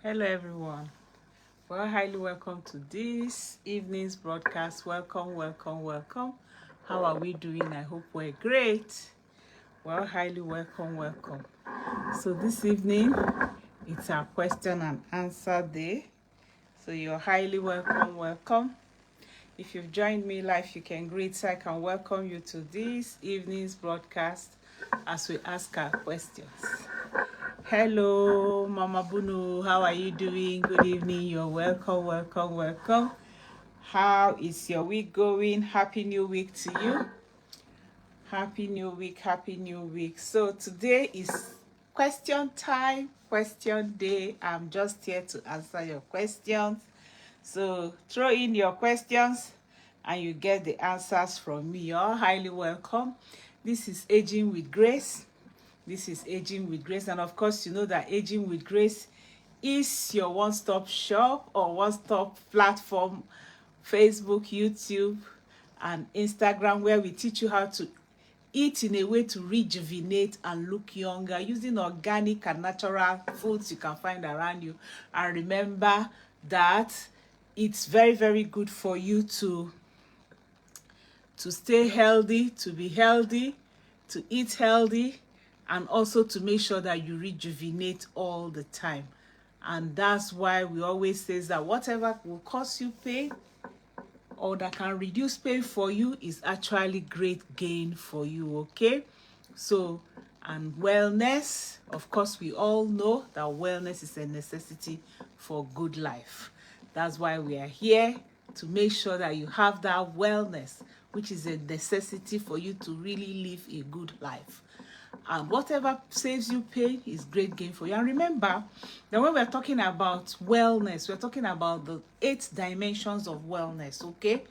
Hello everyone. Well, highly welcome to this evening's broadcast. Welcome. How are we doing? I hope we're great. Well, highly welcome. So this evening, it's our question and answer day. So you're highly welcome. If you've joined me live, you can greet. So I can welcome you to this evening's broadcast as we ask our questions. Hello, Mama Bunu. How are you doing? Good evening. You're welcome. How is your week going? Happy New Week to you. Happy New Week. So today is question time, question day. I'm just here to answer your questions. So throw in your questions and you get the answers from me. You're highly welcome. This is Aging with Grace. This is Aging with Grace. And of course, you know that Aging with Grace is your one-stop shop or one-stop platform, Facebook, YouTube, and Instagram, where we teach you how to eat in a way to rejuvenate and look younger using organic and natural foods you can find around you. And remember that it's very good for you to stay healthy, to be healthy, to eat healthy, and also to make sure that you rejuvenate all the time. And that's why we always say that whatever will cause you pain or that can reduce pain for you is actually great gain for you, okay? So, and wellness, of course, we all know that wellness is a necessity for good life. That's why we are here, to make sure that you have that wellness, which is a necessity for you to really live a good life. And whatever saves you pain is great gain for you. And remember that when we're talking about wellness, we're talking about the 8 dimensions of wellness, okay?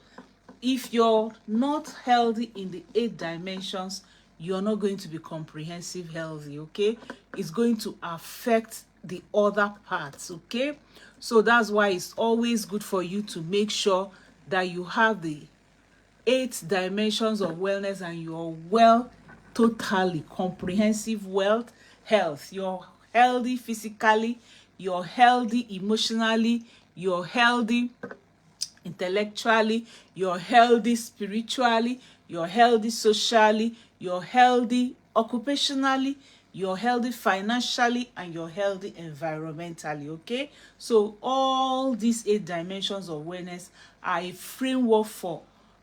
If you're not healthy in the 8 dimensions, you're not going to be comprehensive healthy, okay? It's going to affect the other parts, okay? So that's why it's always good for you to make sure that you have the 8 dimensions of wellness and you're well, totally comprehensive health. You're healthy physically, you're healthy emotionally, you're healthy intellectually, you're healthy spiritually, you're healthy socially, you're healthy occupationally, you're healthy financially, and you're healthy environmentally, okay? So all these 8 dimensions of wellness are a framework for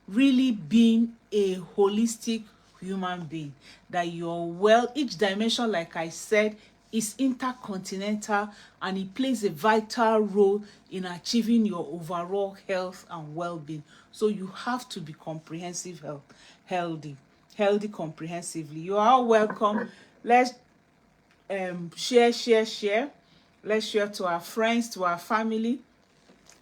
really being a holistic human being, that you're well. Each dimension, like I said, is intercontinental and it plays a vital role in achieving your overall health and well-being. So you have to be healthy comprehensively. You are all welcome. Let's share. Let's share to our friends, to our family,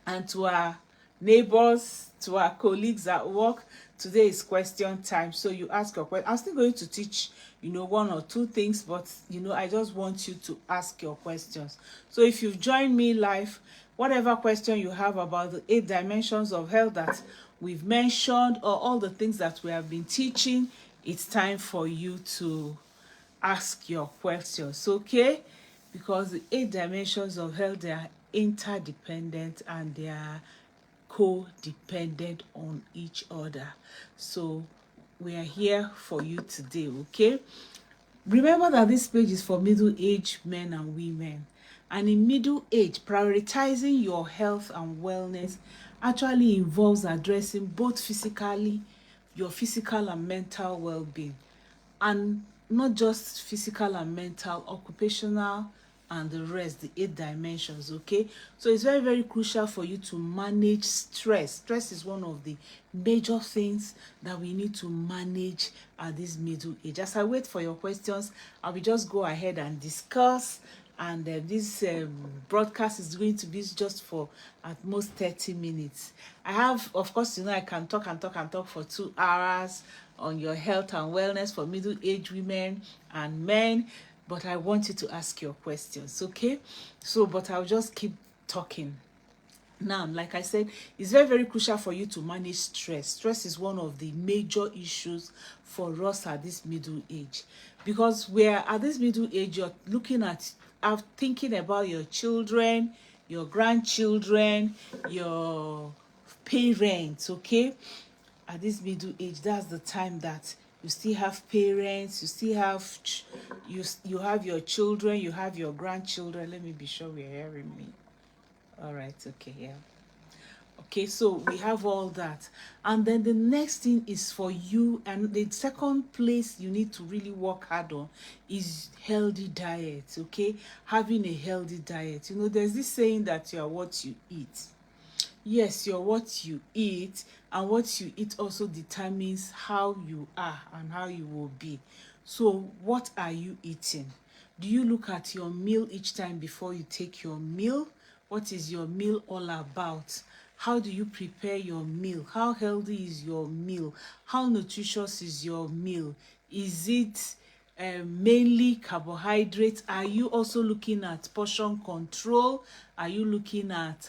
and to our neighbors, to our colleagues at work. Today is question time, so you ask your question. I'm still going to teach, 1 or 2 things, but I just want you to ask your questions. So if you've joined me live, whatever question you have about the 8 dimensions of health that we've mentioned, or all the things that we have been teaching, it's time for you to ask your questions, okay? Because the 8 dimensions of health, they are interdependent and they are codependent on each other. So we are here for you today, okay? Remember that this page is for middle-aged men and women. And in middle age, prioritizing your health and wellness actually involves addressing both your physical and mental well-being. And not just physical and mental, occupational, and the rest, the 8 dimensions, okay? So it's very crucial for you to manage stress. Stress is one of the major things that we need to manage at this middle age. As I wait for your questions, I will just go ahead and discuss. And this broadcast is going to be just for at most 30 minutes. I have, of course, I can talk for 2 hours on your health and wellness for middle-aged women and men, but I want you to ask your questions, okay? So, but I'll just keep talking. Now, like I said, it's very crucial for you to manage stress. Stress is one of the major issues for us at this middle age, because we're at this middle age, you're looking at are thinking about your children, your grandchildren, your parents, okay? At this middle age, that's the time that you still have parents, you still have you have your children, you have your grandchildren. Let me be sure we're hearing me. All right, okay, yeah. Okay, so we have all that. And then the next thing is for you, and the second place you need to really work hard on is healthy diet, okay? Having a healthy diet. You know, there's this saying that you are what you eat. Yes, you're what you eat, and what you eat also determines how you are and how you will be. So what are you eating? Do you look at your meal each time before you take your meal? What is your meal all about? How do you prepare your meal? How healthy is your meal? How nutritious is your meal? Is it mainly carbohydrates? Are you also looking at portion control? Are you looking at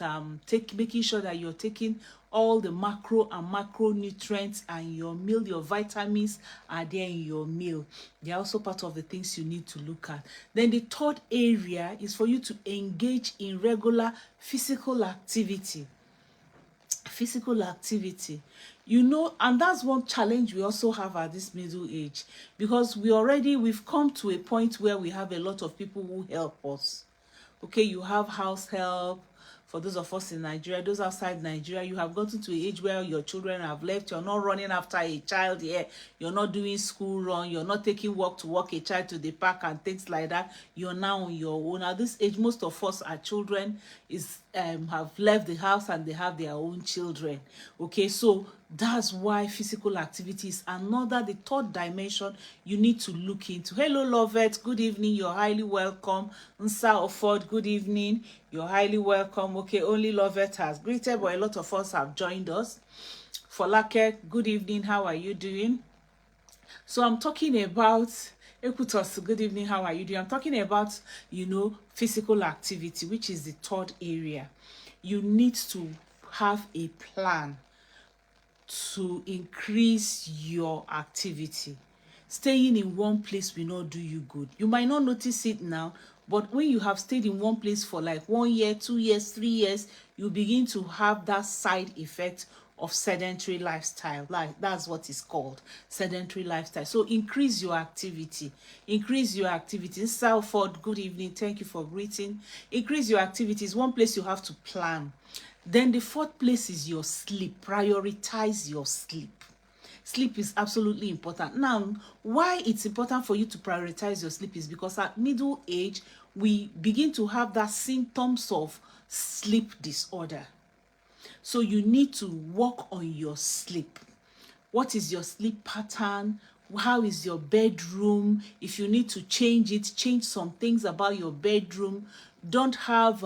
making sure that you're taking all the macro and macronutrients and your meal, your vitamins are there in your meal? They're also part of the things you need to look at. Then the third area is for you to engage in regular physical activity. You know, and that's one challenge we also have at this middle age, because we've come to a point where we have a lot of people who help us. Okay, you have house help. For those of us in Nigeria, those outside Nigeria, you have gotten to an age where your children have left. You're not running after a child here. You're not doing school run. You're not taking work to walk a child to the park and things like that. You're now on your own. At this age, most of us, our children have left the house and they have their own children. Okay, so that's why physical activity is the third dimension you need to look into. Hello, Lovette. Good evening. You're highly welcome. Nsa Offord, good evening. You're highly welcome. Okay, only Lovette has greeted, but a lot of us have joined us. Folake, good evening. How are you doing? So I'm talking about Ekutos, good evening. How are you doing? I'm talking about, you know, physical activity, which is the third area. You need to have a plan to increase your activity. Staying in one place will not do you good. You might not notice it now, but when you have stayed in one place for like 1 year, 2 years, 3 years, you begin to have that side effect of sedentary lifestyle. Like that's what is called sedentary lifestyle. So increase your activity. Salford, good evening. Thank you for greeting. Increase your activities. One place you have to plan. Then the fourth place is your sleep. Prioritize your sleep. Sleep is absolutely important. Now, why it's important for you to prioritize your sleep is because at middle age, we begin to have that symptoms of sleep disorder. So you need to work on your sleep. What is your sleep pattern? How is your bedroom? If you need to change it, change some things about your bedroom. Don't have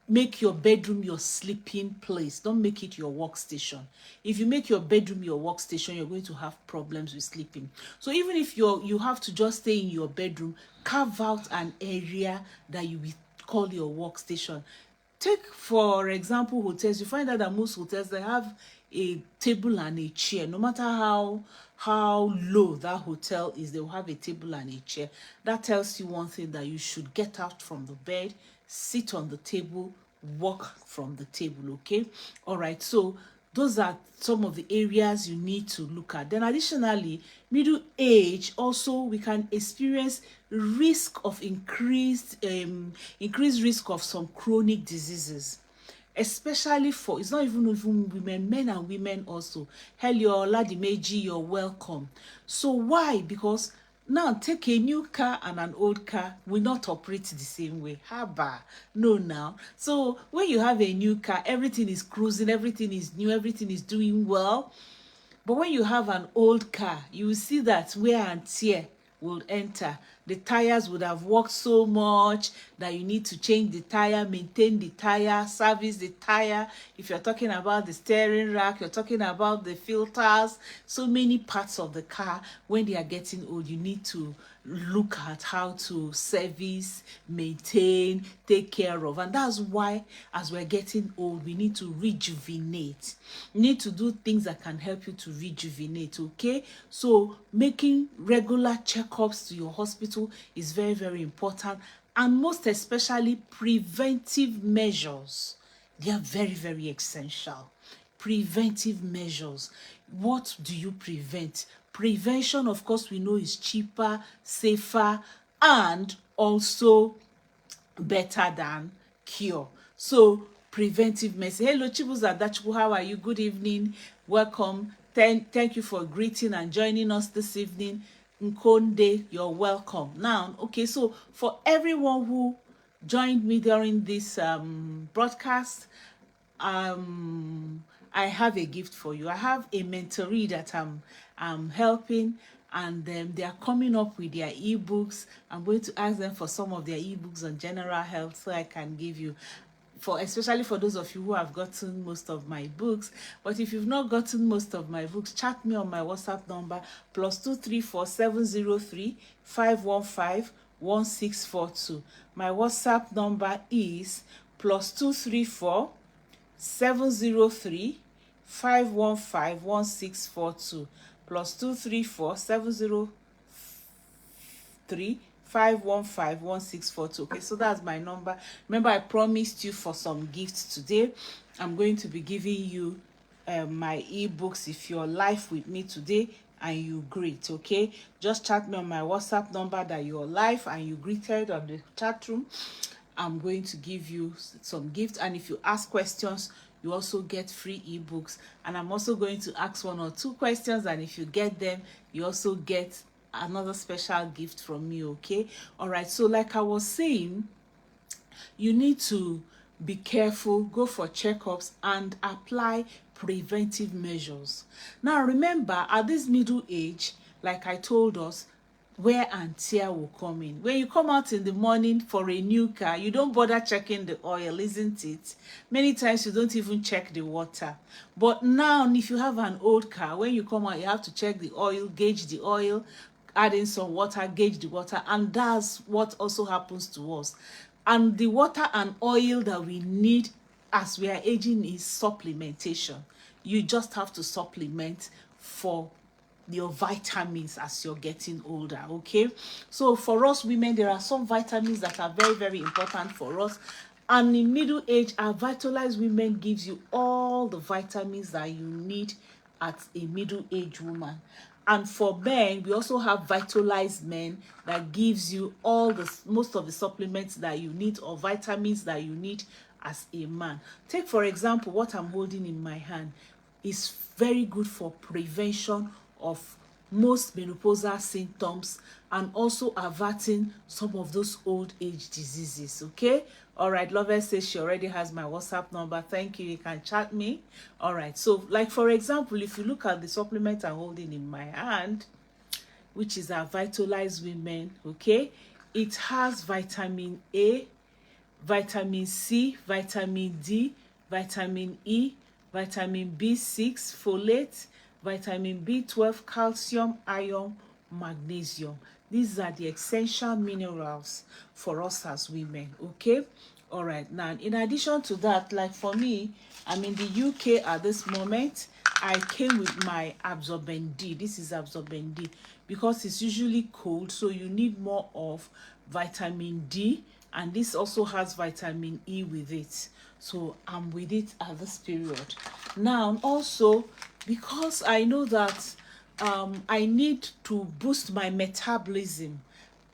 make your bedroom your sleeping place. Don't make it your workstation. If you make your bedroom your workstation, you're going to have problems with sleeping. So even if you have to just stay in your bedroom, carve out an area that you will call your workstation. Take, for example, hotels. You find out that most hotels, they have a table and a chair. No matter how low that hotel is, they will have a table and a chair. That tells you one thing, that you should get out from the bed, sit on the table, walk from the table. Okay, all right. So those are some of the areas you need to look at. Then additionally, middle age also, we can experience risk of increased risk of some chronic diseases, especially for, it's not even women, men and women also. Hello Oladimeji, you're welcome. So why? Because now take a new car and an old car will not operate the same way. Haba, no now. So when you have a new car, everything is cruising, everything is new, everything is doing well. But when you have an old car, you will see that wear and tear will enter. The tires would have worked so much that you need to change the tire, maintain the tire, service the tire. If you're talking about the steering rack, you're talking about the filters, so many parts of the car. When they are getting old, you need to look at how to service, maintain, take care of. And that's why as we're getting old, we need to rejuvenate. You need to do things that can help you to rejuvenate, okay? So making regular checkups to your hospital is very, very important. And most especially preventive measures. They are very, very essential. Preventive measures. What do you prevent? Prevention, of course, we know is cheaper, safer, and also better than cure. So preventive medicine. Hello, Chibuza Dachubu, how are you? Good evening. Welcome. Thank you for greeting and joining us this evening. Nkonde, you're welcome. Now, okay, so for everyone who joined me during this broadcast, I have a gift for you. I have a mentoree that I'm helping, and they are coming up with their ebooks. I'm going to ask them for some of their ebooks on general health so I can give you, for especially for those of you who have gotten most of my books. But if you've not gotten most of my books, chat me on my WhatsApp number +234 703 515 1642. My WhatsApp number is +234 703 515 1642 +234 703 515 1642. Okay, so that's my number. Remember, I promised you for some gifts today. I'm going to be giving you my ebooks if you're live with me today and you greet. Okay, just chat me on my WhatsApp number that you're live and you greeted on the chat room. I'm going to give you some gifts, and if you ask questions, you also get free ebooks. And I'm also going to ask 1 or 2 questions, and if you get them, you also get another special gift from me. Okay, all right. So like I was saying, you need to be careful, go for checkups, and apply preventive measures. Now remember, at this middle age, like I told us, wear and tear will come in. When you come out in the morning for a new car, you don't bother checking the oil, isn't it? Many times you don't even check the water. But now, if you have an old car, when you come out, you have to check the oil, gauge the oil, add in some water, gauge the water, and that's what also happens to us. And the water and oil that we need as we are aging is supplementation. You just have to supplement for your vitamins as you're getting older. Okay, so for us women, there are some vitamins that are very, very important for us, and in middle age, our Vitalized Women gives you all the vitamins that you need at a middle age woman. And for men, we also have Vitalized Men that gives you all the most of the supplements that you need, or vitamins that you need as a man. Take for example what I'm holding in my hand. Is very good for prevention of most menopausal symptoms and also averting some of those old age diseases. Okay, all right. Lover says she already has my WhatsApp number. Thank you. You can chat me. All right, so like for example, if you look at the supplement I'm holding in my hand, which is our Vitalized Women, okay, it has vitamin A, vitamin C, vitamin D, vitamin E, vitamin B6, folate, vitamin B12, calcium, iron, magnesium. These are the essential minerals for us as women. Okay, all right. Now, in addition to that, like for me, I'm in the UK at this moment. I came with my Absorbent D. This is Absorbent D because it's usually cold, so you need more of vitamin D, and this also has vitamin E with it. So I'm with it at this period. Now, also, because I know that I need to boost my metabolism,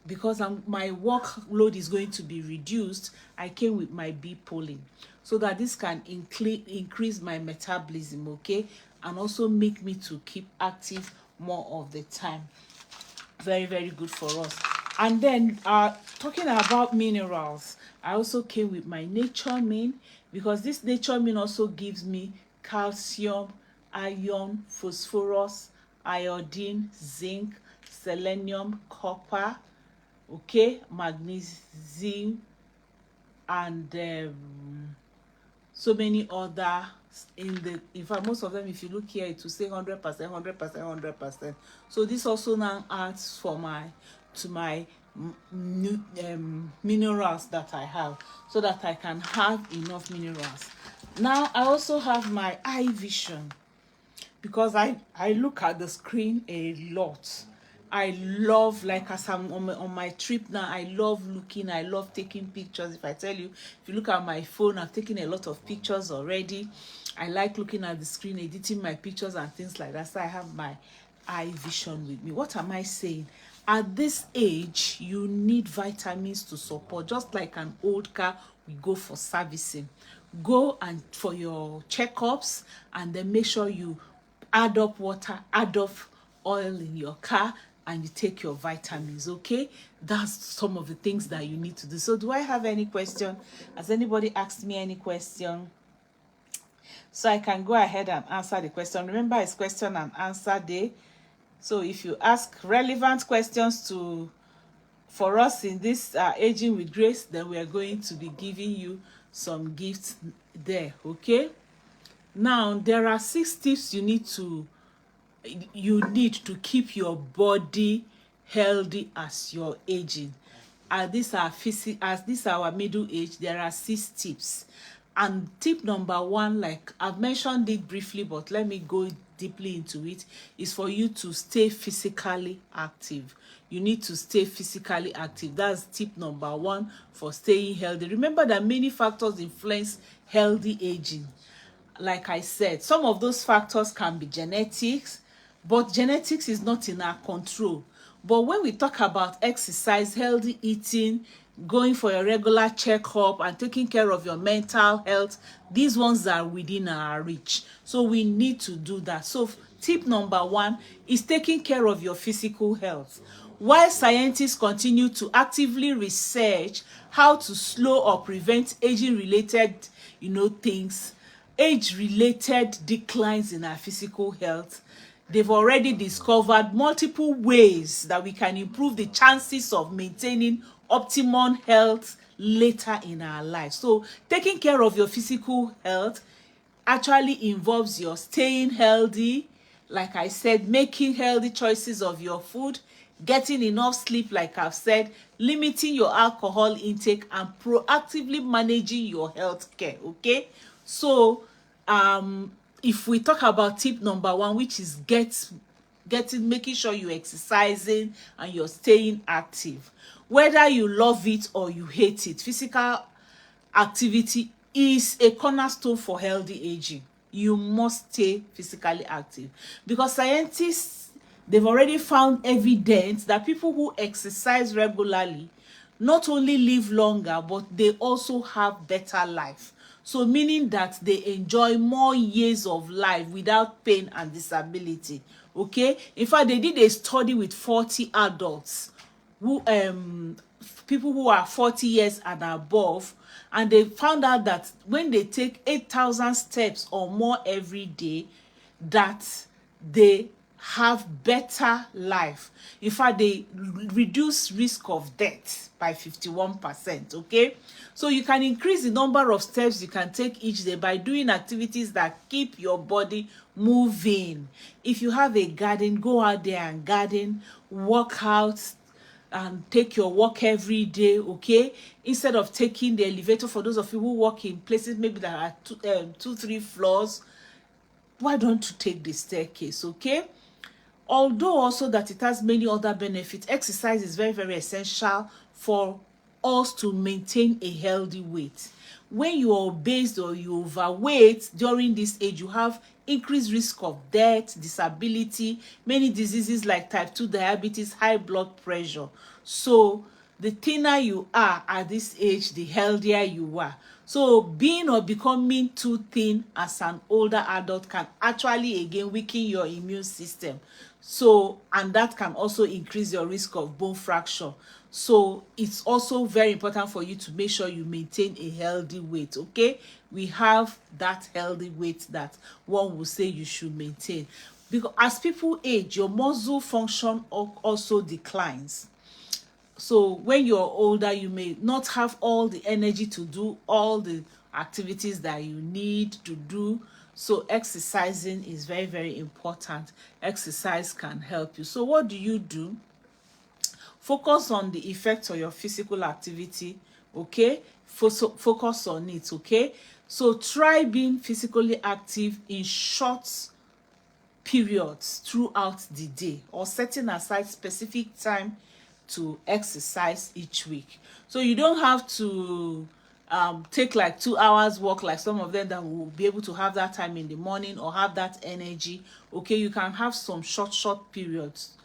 because my workload is going to be reduced, I came with my bee pollen so that this can increase my metabolism, okay, and also make me to keep active more of the time. Very, very good for us. And then talking about minerals, I also came with my Nature Min, because this Nature Min also gives me calcium, iron, phosphorus, iodine, zinc, selenium, copper, okay, magnesium, and so many other. In fact, most of them, if you look here, it will say 100%, 100%, 100%. So this also now adds for my to my minerals that I have, so that I can have enough minerals. Now I also have my eye vision, because I look at the screen a lot. I love, like as I'm on my trip now, I love looking, I love taking pictures. If I tell you, if you look at my phone, I've taken a lot of pictures already. I like looking at the screen, editing my pictures and things like that. So I have my eye vision with me. What am I saying? At this age, you need vitamins to support. Just like an old car, we go for servicing. Go and for your checkups, and then make sure you add up water, add up oil in your car, and you take your vitamins. Okay, that's some of the things that you need to do. So do I have any question? Has anybody asked me any question? So I can go ahead and answer the question. Remember, it's question and answer day. So if you ask relevant questions to for us in this Aging with Grace, then we are going to be giving you some gifts there. Okay, now there are 6 tips you need to keep your body healthy as you're aging. As this our middle age, there are 6 tips. And tip number 1, like I've mentioned it briefly, but let me go deeply into it, is for you to stay physically active. You need to stay physically active. That's tip number 1 for staying healthy. Remember that many factors influence healthy aging. Like I said, some of those factors can be genetics, but genetics is not in our control. But when we talk about exercise, healthy eating, going for a regular checkup, and taking care of your mental health, these ones are within our reach. So we need to do that. So tip number 1 is taking care of your physical health. While scientists continue to actively research how to slow or prevent aging-related, things, age-related declines in our physical health, they've already discovered multiple ways that we can improve the chances of maintaining optimum health later in our lives. So taking care of your physical health actually involves your staying healthy, like I said, making healthy choices of your food, getting enough sleep, like I've said, limiting your alcohol intake, and proactively managing your health care. Okay, so if we talk about tip number 1, which is making sure you're exercising and you're staying active, whether you love it or you hate it, physical activity is a cornerstone for healthy aging. You must stay physically active, because scientists, they've already found evidence that people who exercise regularly not only live longer, but they also have better life. So meaning that they enjoy more years of life without pain and disability. Okay, in fact, they did a study with 40 adults who people who are 40 years and above, and they found out that when they take 8,000 steps or more every day, that they have better life. In fact, they reduce risk of death by 51%. Okay, so you can increase the number of steps you can take each day by doing activities that keep your body moving. If you have a garden, go out there and garden, work out, and take your walk every day. Okay, instead of taking the elevator, for those of you who work in places maybe that are 2-3 floors, why don't you take the staircase? Okay, although also that it has many other benefits, exercise is very, very essential for us to maintain a healthy weight. When you are obese or you overweight during this age, you have increased risk of death, disability, many diseases like type 2 diabetes, high blood pressure. So the thinner you are at this age, the healthier you are. So being or becoming too thin as an older adult can actually again weaken your immune system. So, and that can also increase your risk of bone fracture. So it's also very important for you to make sure you maintain a healthy weight. Okay, we have that healthy weight that one will say you should maintain, because as people age, your muscle function also declines. So when you're older, you may not have all the energy to do all the activities that you need to do. So exercising is very, very important. Exercise can help you. So what do you do focus on the effects of your physical activity, okay? Focus on it, okay? So try being physically active in short periods throughout the day, or setting aside specific time to exercise each week. So you don't have to take like 2 hours walk like some of them that will be able to have that time in the morning or have that energy. Okay, you can have some short periods.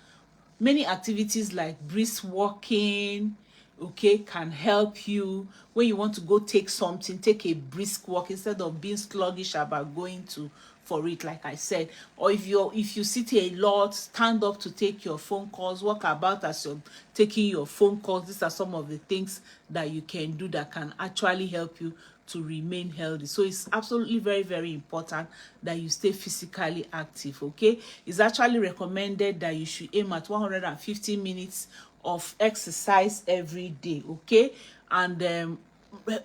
Many activities like brisk walking, okay, can help you when you want to go take something. Take a brisk walk instead of being sluggish about going to for it, like I said. Or if you sit a lot, stand up to take your phone calls, walk about as you're taking your phone calls. These are some of the things that you can do that can actually help you to remain healthy. So it's absolutely very important that you stay physically active, okay? It's actually recommended that you should aim at 150 minutes of exercise every day, okay? And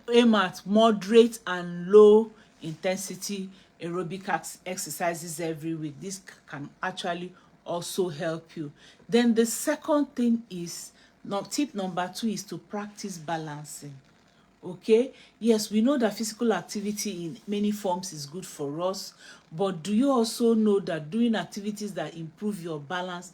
aim at moderate and low intensity aerobic exercises every week. This can actually also help you. Then the second thing is, tip number 2 is to practice balancing. Okay, yes, we know that physical activity in many forms is good for us, but do you also know that doing activities that improve your balance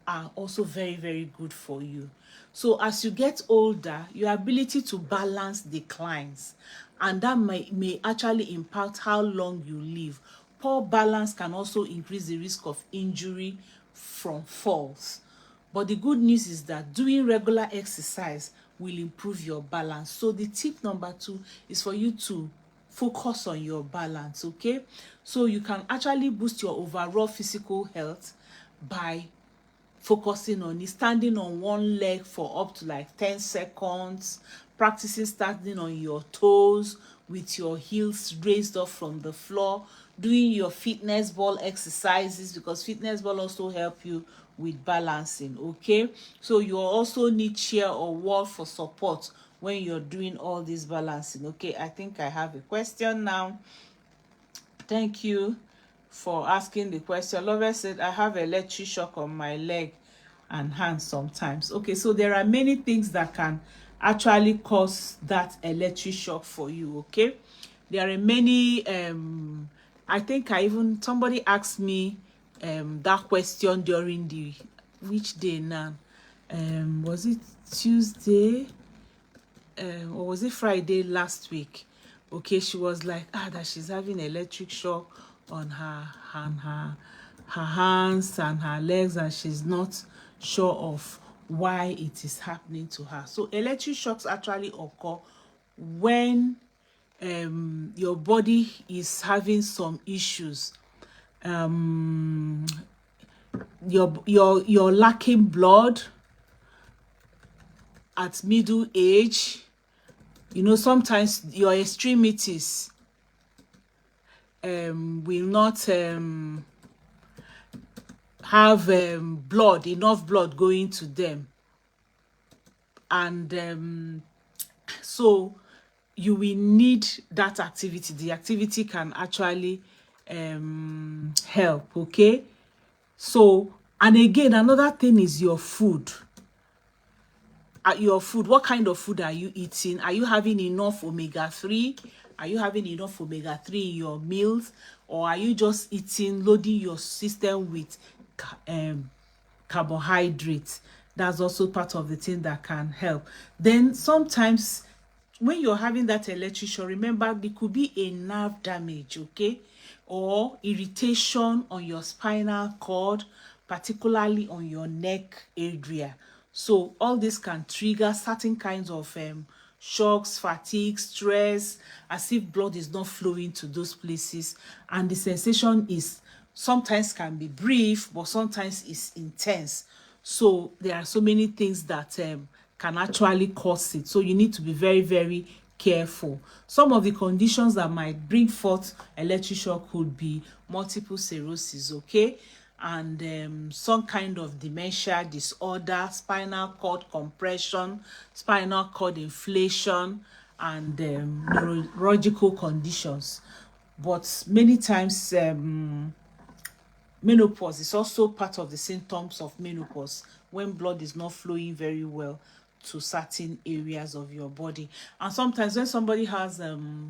are also very good for you? So as you get older, your ability to balance declines, and that may actually impact how long you live. Poor balance can also increase the risk of injury from falls. But the good news is that doing regular exercise will improve your balance. So the tip number 2 is for you to focus on your balance, okay? So you can actually boost your overall physical health by focusing on it, standing on one leg for up to like 10 seconds, practicing standing on your toes with your heels raised up from the floor, doing your fitness ball exercises, because fitness ball also help you with balancing, okay? So you also need chair or wall for support when you're doing all this balancing, okay? I think I have a question now. Thank you for asking the question. Lover said, I have electric shock on my leg and hand sometimes. Okay, so there are many things that can actually cause that electric shock for you, okay? There are many, I think somebody asked me that question during which day now? Was it Tuesday? Or was it Friday last week? Okay, she was like, that she's having electric shock on her hands and her legs, and she's not sure of why it is happening to her. So electric shocks actually occur when your body is having some issues. You're lacking blood at middle age. You know, sometimes your extremities will not have enough blood going to them, and so you will need that activity. The activity can actually help, okay? So, and again, another thing is your food. What kind of food are you eating? Are you having enough omega-3? Are you having enough omega-3 in your meals? Or are you just loading your system with carbohydrates? That's also part of the thing that can help. Then sometimes when you're having that electric shock, remember there could be a nerve damage, okay? Or irritation on your spinal cord, particularly on your neck area. So all this can trigger certain kinds of shocks, fatigue, stress, as if blood is not flowing to those places. And the sensation is sometimes can be brief, but sometimes it's intense. So there are so many things that can actually cause it. So you need to be very careful. Some of the conditions that might bring forth electric shock could be multiple sclerosis, okay? And some kind of dementia disorder, spinal cord compression, spinal cord inflation, and neurological conditions. But many times menopause is also part of the symptoms of menopause, when blood is not flowing very well to certain areas of your body. And sometimes when somebody has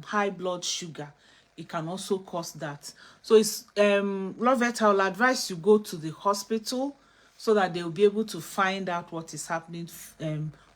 high blood sugar, it can also cause that. So it's Lovett, I will advise you go to the hospital so that they will be able to find out what is happening,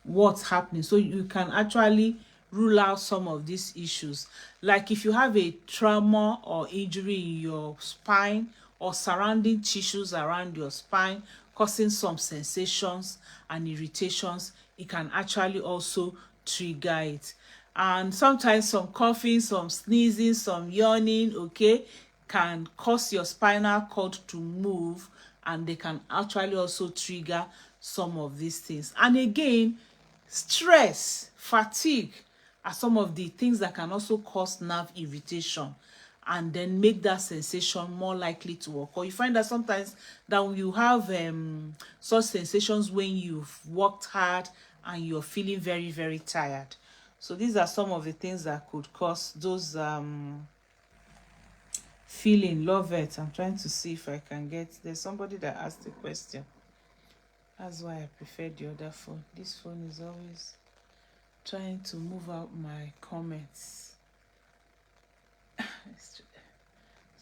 what's happening, so you can actually rule out some of these issues. Like if you have a trauma or injury in your spine or surrounding tissues around your spine causing some sensations and irritations, it can actually also trigger it. And sometimes some coughing, some sneezing, some yawning, okay, can cause your spinal cord to move, and they can actually also trigger some of these things. And again, stress, fatigue are some of the things that can also cause nerve irritation and then make that sensation more likely to occur. You find that sometimes that you have such sensations when you've worked hard and you're feeling very, very tired. So these are some of the things that could cause those feeling. Love it. I'm trying to see if I can get, there's somebody that asked a question. That's why I prefer the other phone. This phone is always trying to move out my comments. It's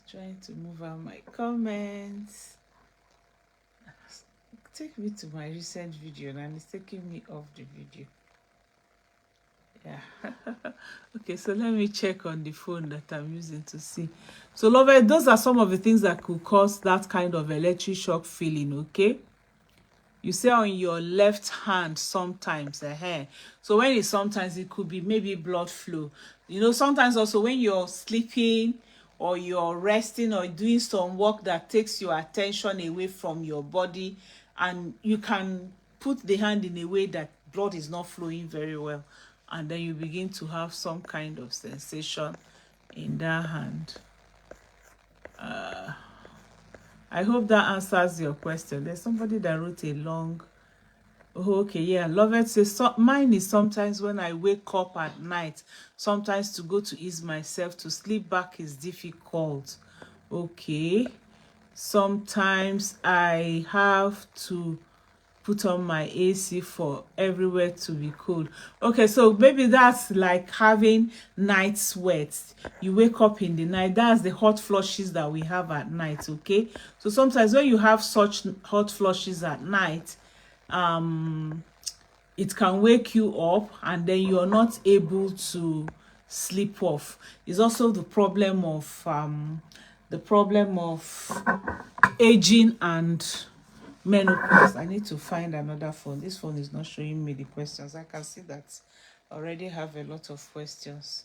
trying to move out my comments. Take me to my recent video and it's taking me off the video. Yeah. Okay, so let me check on the phone that I'm using to see. So love, those are some of the things that could cause that kind of electric shock feeling. Okay, you say on your left hand sometimes, so when it's sometimes, it could be maybe blood flow. You know, sometimes also when you're sleeping or you're resting or doing some work that takes your attention away from your body, and you can put the hand in a way that blood is not flowing very well, and then you begin to have some kind of sensation in that hand. I hope that answers your question. There's somebody that wrote a long, oh, okay, yeah. Love it says, so, mine is sometimes when I wake up at night, sometimes to go to ease myself, to sleep back is difficult. Okay. Sometimes I have to put on my AC for everywhere to be cool. Okay, so maybe that's like having night sweats. You wake up in the night. That's the hot flushes that we have at night. Okay, so sometimes when you have such hot flushes at night, it can wake you up and then you're not able to sleep off. It's also the problem of aging and menopause. I need to find another phone. This phone is not showing me the questions. I can see that I already have a lot of questions.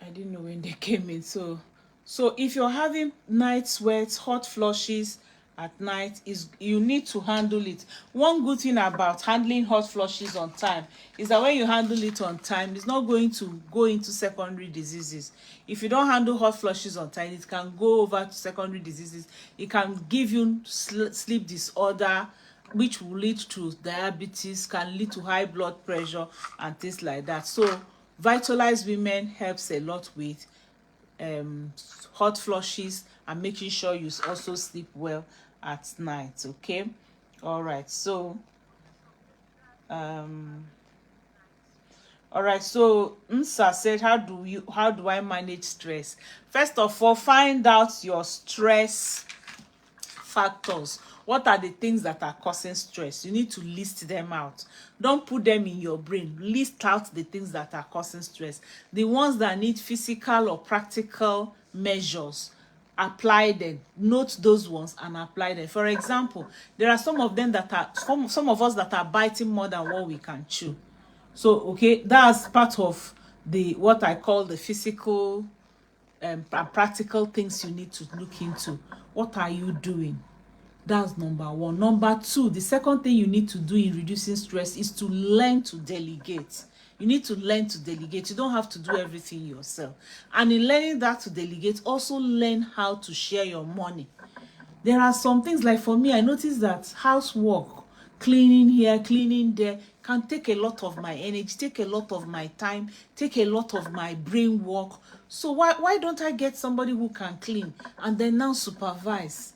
I didn't know when they came in. So if you're having night sweats, hot flushes at night, is you need to handle it. One good thing about handling hot flushes on time is that when you handle it on time, it's not going to go into secondary diseases. If you don't handle hot flushes on time, it can go over to secondary diseases. It can give you sleep disorder, which will lead to diabetes, can lead to high blood pressure and things like that. So Vitalize Women helps a lot with hot flushes and making sure you also sleep well at night. Okay, all right. So all right, so Nsa said, how do I manage stress? First of all, find out your stress factors. What are the things that are causing stress? You need to list them out. Don't put them in your brain. List out the things that are causing stress. The ones that need physical or practical measures, apply them. Note those ones and apply them. For example, there are some of them that are some of us that are biting more than what we can chew. So okay, that's part of the what I call the physical and practical things you need to look into. What are you doing? That's number one. Number two, the second thing you need to do in reducing stress is to learn to delegate. You need to learn to delegate. You don't have to do everything yourself. And in learning that to delegate, also learn how to share your money. There are some things, like for me, I noticed that housework, cleaning here, cleaning there, can take a lot of my energy, take a lot of my time, take a lot of my brain work. So why don't I get somebody who can clean and then now supervise?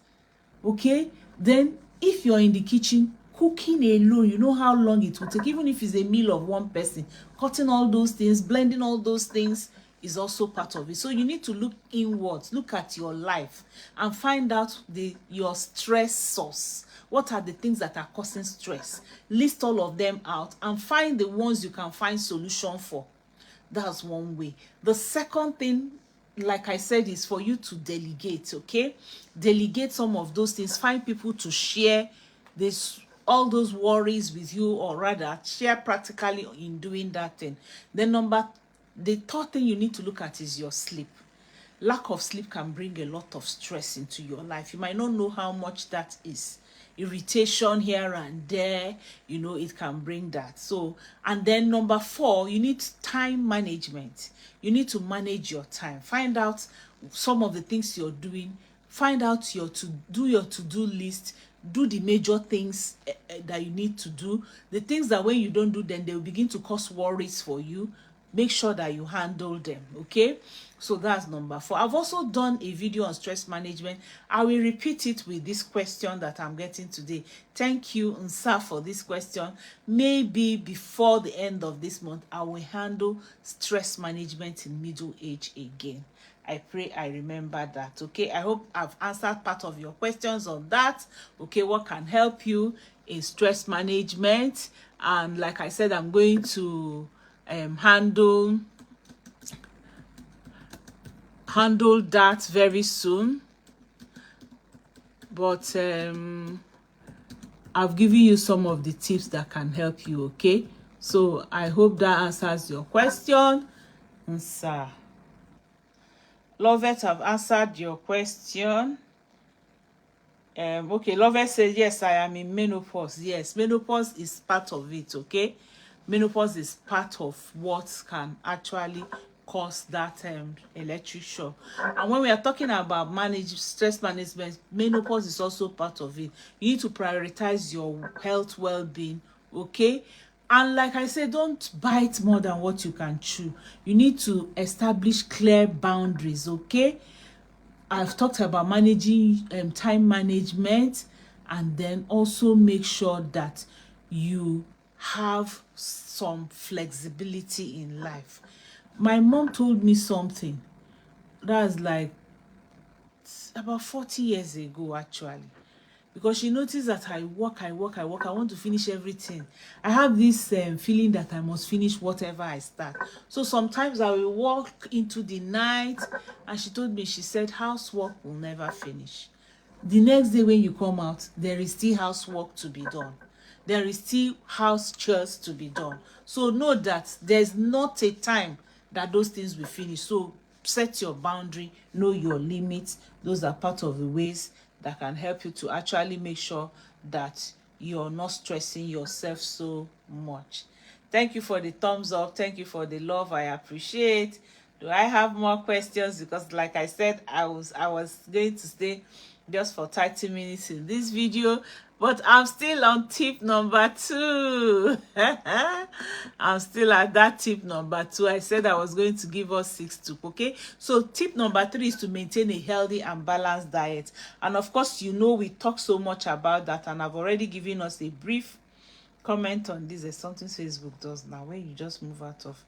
Okay, then if you're in the kitchen cooking alone, you know how long it will take. Even if it's a meal of one person, cutting all those things, blending all those things is also part of it. So you need to look inwards, look at your life and find out your stress source. What are the things that are causing stress? List all of them out and find the ones you can find solution for. That's one way. The second thing, like I said, is for you to delegate. Okay, delegate some of those things. Find people to share this, all those worries with you, or rather share practically in doing that thing. Then the third thing you need to look at is your sleep. Lack of sleep can bring a lot of stress into your life. You might not know how much that is. Irritation here and there, you know, it can bring that. So, and then number 4, you need time management. You need to manage your time. Find out some of the things you're doing. Find out your to-do list. Do the major things that you need to do. The things that when you don't do them, they will begin to cause worries for you. Make sure that you handle them. Okay, so that's number 4. I've also done a video on stress management. I will repeat it with this question that I'm getting today. Thank you, Nsa, for this question. Maybe before the end of this month, I will handle stress management in middle age again. I pray I remember that. Okay, I hope I've answered part of your questions on that. Okay, what can help you in stress management? And like I said, I'm going to handle that very soon, but I've given you some of the tips that can help you. Okay, so I hope that answers your question. Sir Lovett, I've answered your question. Okay, Lovett says yes, I am in menopause. Yes, menopause is part of it. Okay, menopause is part of what can actually cause that electric shock. And when we are talking about stress management, menopause is also part of it. You need to prioritize your health well-being. Okay, and like I said, don't bite more than what you can chew. You need to establish clear boundaries. Okay, I've talked about managing time management, and then also make sure that you have some flexibility in life. My mom told me something that's like about 40 years ago, actually, because she noticed that I work. I want to finish everything. I have this feeling that I must finish whatever I start. So sometimes I will work into the night, and she told me, she said, housework will never finish. The next day when you come out, there is still housework to be done. There is still house chores to be done. So know that there's not a time that those things will finish. So set your boundary, know your limits. Those are part of the ways that can help you to actually make sure that you're not stressing yourself so much. Thank you for the thumbs up. Thank you for the love. I appreciate. Do I have more questions? Because like I said, I was going to stay just for 30 minutes in this video, but I'm still on tip number 2. I'm still at that tip number 2. I said I was going to give us 6 tips. Okay, so tip number 3 is to maintain a healthy and balanced diet. And of course, you know, we talk so much about that, and I've already given us a brief comment on this. There's something Facebook does now. When you just move out of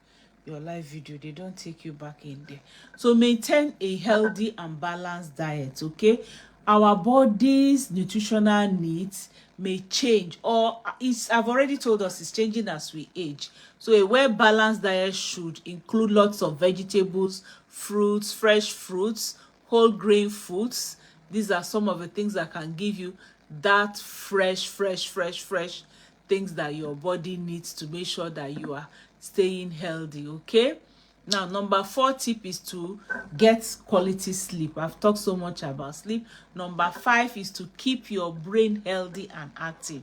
your live video, they don't take you back in there. So maintain a healthy and balanced diet. Okay, our body's nutritional needs may change, or I've already told us it's changing as we age. So a well-balanced diet should include lots of vegetables, fruits, fresh fruits, whole grain foods. These are some of the things that can give you that fresh things that your body needs to make sure that you are staying healthy. Okay, now number 4 tip is to get quality sleep. I've talked so much about sleep. Number 5 is to keep your brain healthy and active.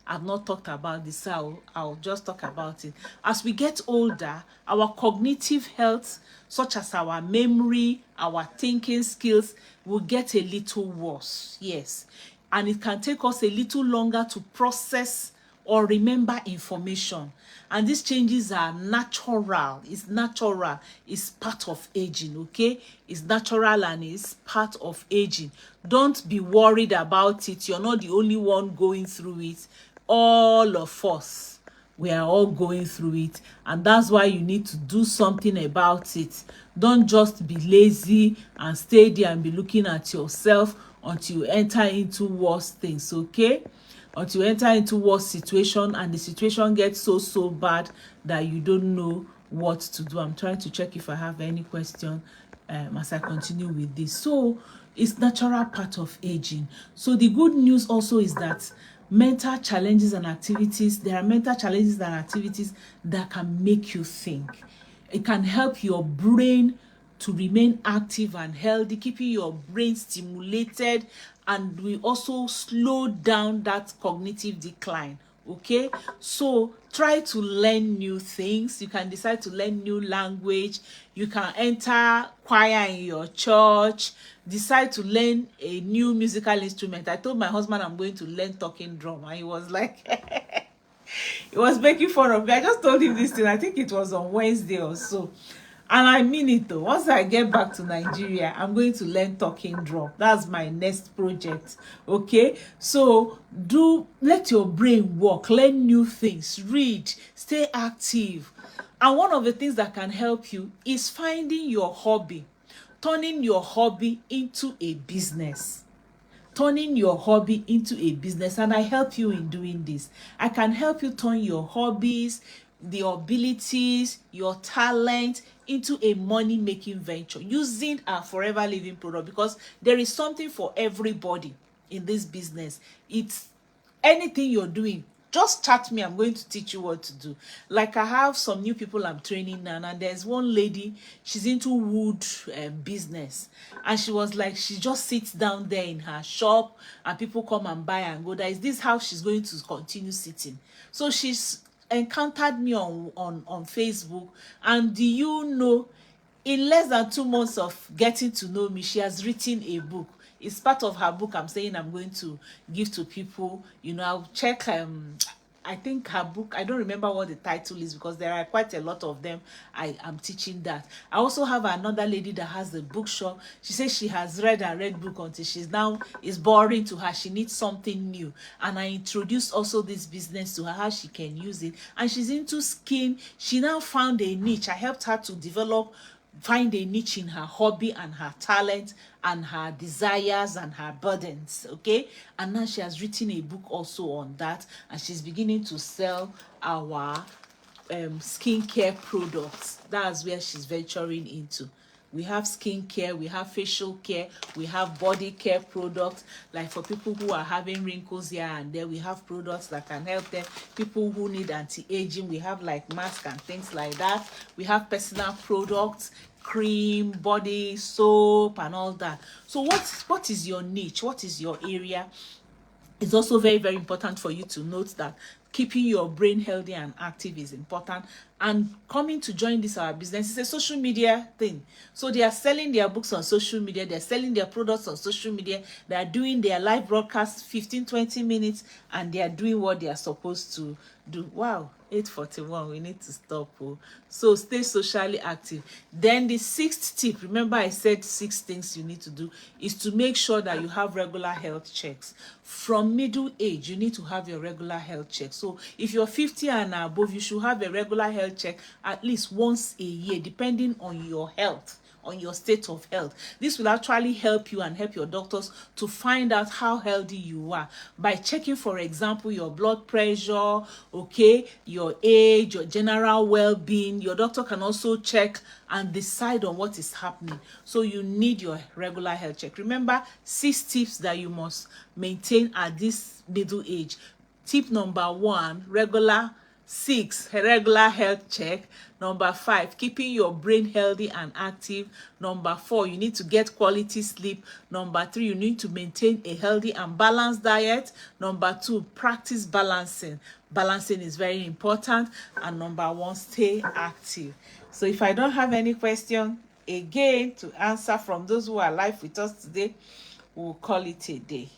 I've not talked about this, so I'll just talk about it. As we get older, our cognitive health, such as our memory, our thinking skills, will get a little worse. Yes, and it can take us a little longer to process or remember information. And these changes are natural. It's natural. It's part of aging, okay? It's natural and it's part of aging. Don't be worried about it. You're not the only one going through it. All of us, we are all going through it, and that's why you need to do something about it. Don't just be lazy and stay there and be looking at yourself until you enter into worse things, okay? Until you enter into worse situation and the situation gets so bad that you don't know what to do. I'm trying to check if I have any question as I continue with this. So it's natural part of aging. So the good news also is that mental challenges and activities, there are mental challenges and activities that can make you think. It can help your brain to remain active and healthy, keeping your brain stimulated, and we also slow down that cognitive decline. Okay, so try to learn new things. You can decide to learn new language. You can enter choir in your church. Decide to learn a new musical instrument. I told my husband I'm going to learn talking drum, and he was like he was making fun of me. I just told him this thing, I think it was on Wednesday or so, and I mean it though. Once I get back to Nigeria, I'm going to learn talking drum. That's my next project. Okay, so let your brain work, learn new things, read, stay active. And one of the things that can help you is finding your hobby, turning your hobby into a business. Turning your hobby into a business, and I help you in doing this. I can help you turn your hobbies, the abilities, your talent into a money-making venture using our Forever Living product, because there is something for everybody in this business. It's anything you're doing, just chat me. I'm going to teach you what to do. Like, I have some new people I'm training now, and there's one lady, she's into wood business, and she was like, she just sits down there in her shop and people come and buy and go. That is this how she's going to continue sitting. So she's encountered me on Facebook, and do you know, in less than 2 months of getting to know me, she has written a book. It's part of her book I'm saying I'm going to give to people. You know, I'll check I think her book, I don't remember what the title is because there are quite a lot of them. I am teaching that. I also have another lady that has a bookshop. She says she has read book until she's now is boring to her. She needs something new. And I introduced also this business to her, how she can use it. And she's into skin. She now found a niche. I helped her to find a niche in her hobby and her talent and her desires and her burdens, okay? And now she has written a book also on that, and she's beginning to sell our skincare products. That's where she's venturing into. We have skincare, we have facial care, we have body care products. Like for people who are having wrinkles here and there, we have products that can help them. People who need anti-aging, we have like masks and things like that. We have personal products, cream, body soap and all that. So what is your niche? What is your area? It's also very important for you to note that keeping your brain healthy and active is important. And coming to join this our business is a social media thing. So they are selling their books on social media, they're selling their products on social media, they are doing their live broadcast 15-20 minutes, and they are doing what they are supposed to do. Wow, 8:41, we need to stop. So stay socially active. Then the sixth tip, remember I said 6 things you need to do, is to make sure that you have regular health checks. From middle age, you need to have your regular health check. So if you're 50 and above, you should have a regular health check at least once a year, depending on your health, on your state of health. This will actually help you and help your doctors to find out how healthy you are by checking, for example, your blood pressure, okay, your age, your general well-being. Your doctor can also check and decide on what is happening. So you need your regular health check. Remember 6 tips that you must maintain at this middle age. Tip number 1, regular health check. Number 5, keeping your brain healthy and active. Number 4, you need to get quality sleep. Number 3, you need to maintain a healthy and balanced diet. Number 2, practice balancing. Balancing is very important. And number 1, stay active. So if I don't have any question again to answer from those who are live with us today, we'll call it a day.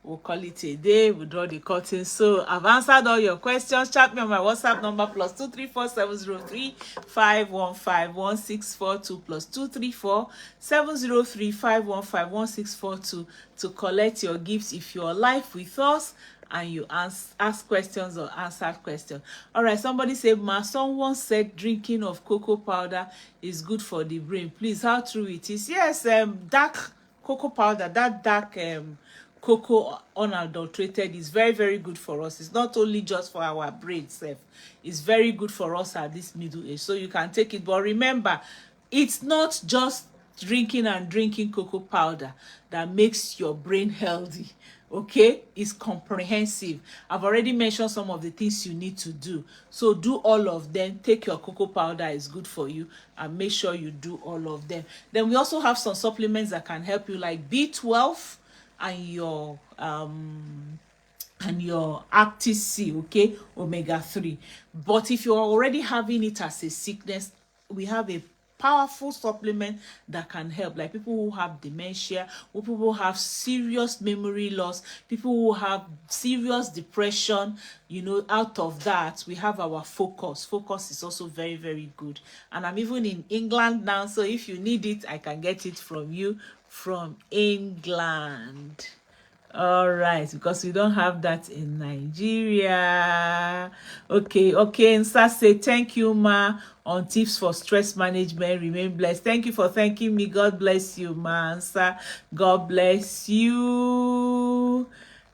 we'll call it a day. We'll draw the curtain. So I've answered all your questions. Chat me on my WhatsApp number +234-703-515-1642 +234-703-515-1642 to collect your gifts if you're live with us and you ask questions or answer questions. All right, somebody said, someone said drinking of cocoa powder is good for the brain. Please, how true it is? Yes, dark cocoa powder, that dark cocoa unadulterated is very, very good for us. It's not only just for our brain self, it's very good for us at this middle age, so you can take it. But remember, it's not just drinking cocoa powder that makes your brain healthy. Okay, it's comprehensive. I've already mentioned some of the things you need to do, so do all of them. Take your cocoa powder, is good for you, and make sure you do all of them. Then we also have some supplements that can help you, like B12 and your Actis C, okay, omega-3. But if you're already having it as a sickness, we have a powerful supplement that can help, like people who have dementia, or people who have serious memory loss, people who have serious depression. You know, out of that, we have our Focus. Focus is also very, very good, and I'm even in England now, so if you need it, I can get it from you from England. All right, because we don't have that in Nigeria. Okay, Nsa say thank you, ma, on tips for stress management. Remain blessed. Thank you for thanking me. God bless you, ma. Nsa, God bless you.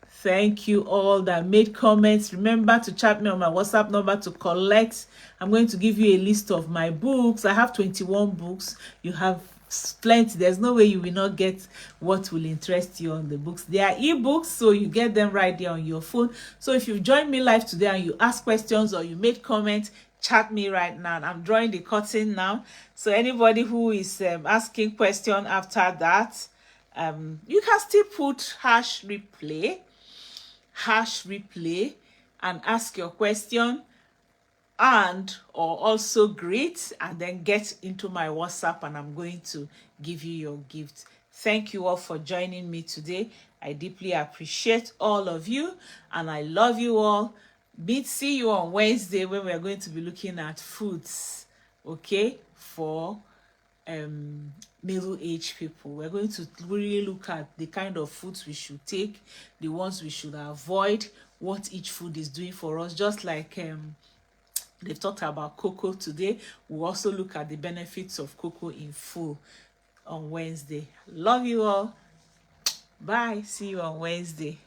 Thank you all that made comments. Remember to chat me on my WhatsApp number to collect. I'm going to give you a list of my books. I have 21 books. You have plenty. There's no way you will not get what will interest you on the books. They are ebooks, so you get them right there on your phone. So if you've joined me live today and you ask questions or you made comments, chat me right now. I'm drawing the curtain now, so anybody who is asking question after that, you can still put #replay and ask your question, and or also greet, and then get into my WhatsApp, and I'm going to give you your gift. Thank you all for joining me today. I deeply appreciate all of you, and I love you all. See you on Wednesday when we're going to be looking at foods, okay, for middle-aged people. We're going to really look at the kind of foods we should take, the ones we should avoid, what each food is doing for us. Just like they've talked about cocoa today, we'll also look at the benefits of cocoa in full on Wednesday. Love you all. Bye. See you on Wednesday.